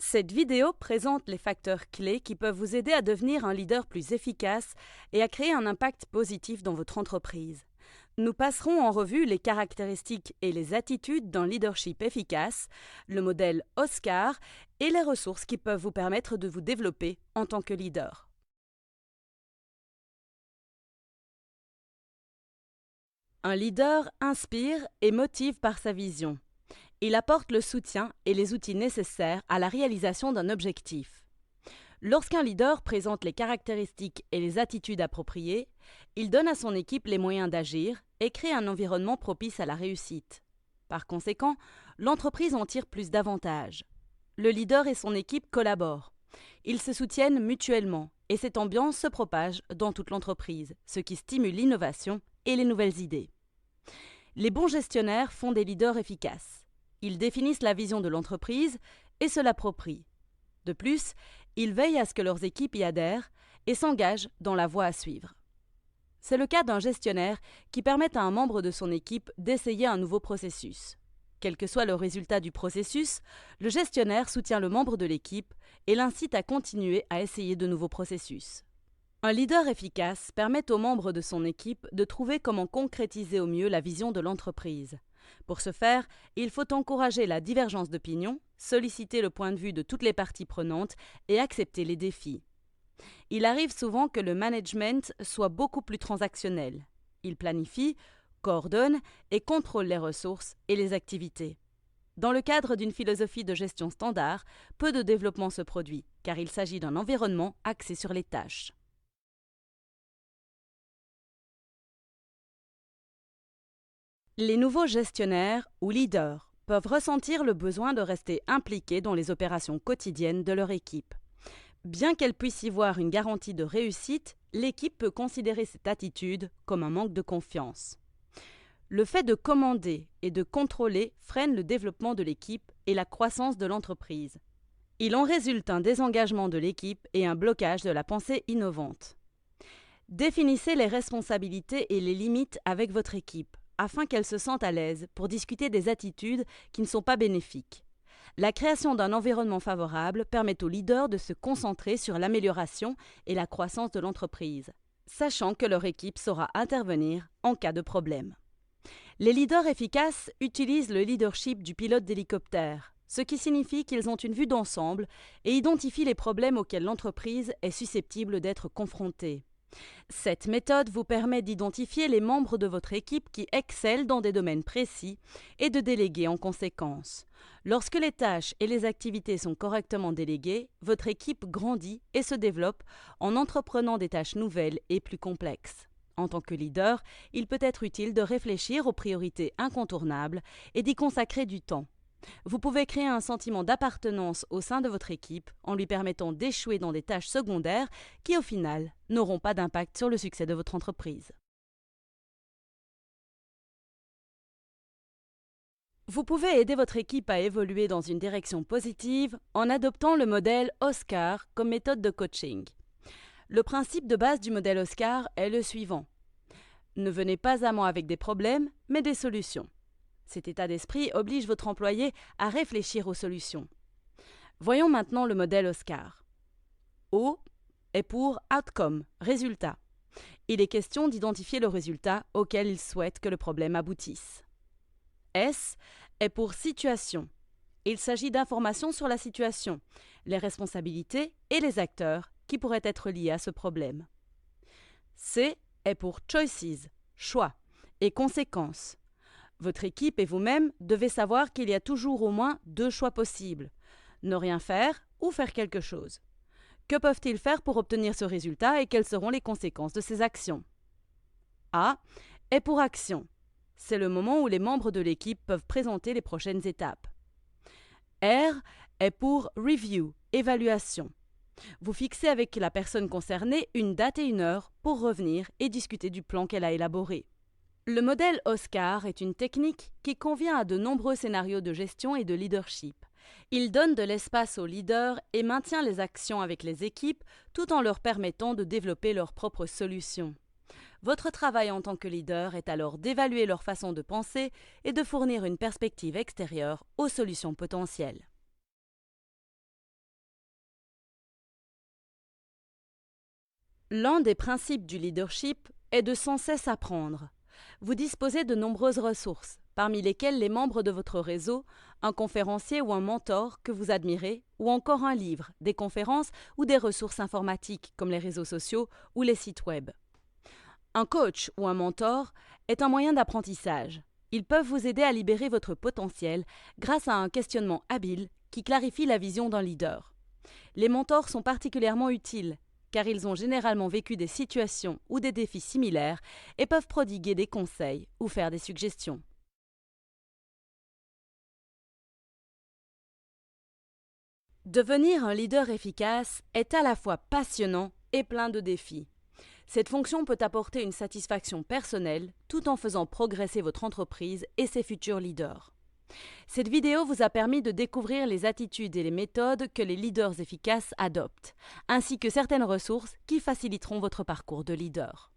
Cette vidéo présente les facteurs clés qui peuvent vous aider à devenir un leader plus efficace et à créer un impact positif dans votre entreprise. Nous passerons en revue les caractéristiques et les attitudes d'un leadership efficace, le modèle Oscar et les ressources qui peuvent vous permettre de vous développer en tant que leader. Un leader inspire et motive par sa vision. Il apporte le soutien et les outils nécessaires à la réalisation d'un objectif. Lorsqu'un leader présente les caractéristiques et les attitudes appropriées, il donne à son équipe les moyens d'agir et crée un environnement propice à la réussite. Par conséquent, l'entreprise en tire plus d'avantages. Le leader et son équipe collaborent. Ils se soutiennent mutuellement et cette ambiance se propage dans toute l'entreprise, ce qui stimule l'innovation et les nouvelles idées. Les bons gestionnaires font des leaders efficaces. Ils définissent la vision de l'entreprise et se l'approprient. De plus, ils veillent à ce que leurs équipes y adhèrent et s'engagent dans la voie à suivre. C'est le cas d'un gestionnaire qui permet à un membre de son équipe d'essayer un nouveau processus. Quel que soit le résultat du processus, le gestionnaire soutient le membre de l'équipe et l'incite à continuer à essayer de nouveaux processus. Un leader efficace permet aux membres de son équipe de trouver comment concrétiser au mieux la vision de l'entreprise. Pour ce faire, il faut encourager la divergence d'opinion, solliciter le point de vue de toutes les parties prenantes et accepter les défis. Il arrive souvent que le management soit beaucoup plus transactionnel. Il planifie, coordonne et contrôle les ressources et les activités. Dans le cadre d'une philosophie de gestion standard, peu de développement se produit, car il s'agit d'un environnement axé sur les tâches. Les nouveaux gestionnaires ou leaders peuvent ressentir le besoin de rester impliqués dans les opérations quotidiennes de leur équipe. Bien qu'elle puisse y voir une garantie de réussite, l'équipe peut considérer cette attitude comme un manque de confiance. Le fait de commander et de contrôler freine le développement de l'équipe et la croissance de l'entreprise. Il en résulte un désengagement de l'équipe et un blocage de la pensée innovante. Définissez les responsabilités et les limites avec votre équipe, afin qu'elle se sente à l'aise pour discuter des attitudes qui ne sont pas bénéfiques. La création d'un environnement favorable permet aux leaders de se concentrer sur l'amélioration et la croissance de l'entreprise, sachant que leur équipe saura intervenir en cas de problème. Les leaders efficaces utilisent le leadership du pilote d'hélicoptère, ce qui signifie qu'ils ont une vue d'ensemble et identifient les problèmes auxquels l'entreprise est susceptible d'être confrontée. Cette méthode vous permet d'identifier les membres de votre équipe qui excellent dans des domaines précis et de déléguer en conséquence. Lorsque les tâches et les activités sont correctement déléguées, votre équipe grandit et se développe en entreprenant des tâches nouvelles et plus complexes. En tant que leader, il peut être utile de réfléchir aux priorités incontournables et d'y consacrer du temps. Vous pouvez créer un sentiment d'appartenance au sein de votre équipe en lui permettant d'échouer dans des tâches secondaires qui, au final, n'auront pas d'impact sur le succès de votre entreprise. Vous pouvez aider votre équipe à évoluer dans une direction positive en adoptant le modèle Oscar comme méthode de coaching. Le principe de base du modèle Oscar est le suivant. Ne venez pas à moi avec des problèmes, mais des solutions. Cet état d'esprit oblige votre employé à réfléchir aux solutions. Voyons maintenant le modèle Oscar. O est pour Outcome, résultat. Il est question d'identifier le résultat auquel il souhaite que le problème aboutisse. S est pour Situation. Il s'agit d'informations sur la situation, les responsabilités et les acteurs qui pourraient être liés à ce problème. C est pour Choices, choix, et conséquences. Votre équipe et vous-même devez savoir qu'il y a toujours au moins 2 choix possibles. Ne rien faire ou faire quelque chose. Que peuvent-ils faire pour obtenir ce résultat et quelles seront les conséquences de ces actions? A est pour action. C'est le moment où les membres de l'équipe peuvent présenter les prochaines étapes. R est pour Review, évaluation. Vous fixez avec la personne concernée une date et une heure pour revenir et discuter du plan qu'elle a élaboré. Le modèle Oscar est une technique qui convient à de nombreux scénarios de gestion et de leadership. Il donne de l'espace aux leaders et maintient les actions avec les équipes tout en leur permettant de développer leurs propres solutions. Votre travail en tant que leader est alors d'évaluer leur façon de penser et de fournir une perspective extérieure aux solutions potentielles. L'un des principes du leadership est de sans cesse apprendre. Vous disposez de nombreuses ressources, parmi lesquelles les membres de votre réseau, un conférencier ou un mentor que vous admirez, ou encore un livre, des conférences ou des ressources informatiques comme les réseaux sociaux ou les sites web. Un coach ou un mentor est un moyen d'apprentissage. Ils peuvent vous aider à libérer votre potentiel grâce à un questionnement habile qui clarifie la vision d'un leader. Les mentors sont particulièrement utiles car ils ont généralement vécu des situations ou des défis similaires et peuvent prodiguer des conseils ou faire des suggestions. Devenir un leader efficace est à la fois passionnant et plein de défis. Cette fonction peut apporter une satisfaction personnelle tout en faisant progresser votre entreprise et ses futurs leaders. Cette vidéo vous a permis de découvrir les attitudes et les méthodes que les leaders efficaces adoptent, ainsi que certaines ressources qui faciliteront votre parcours de leader.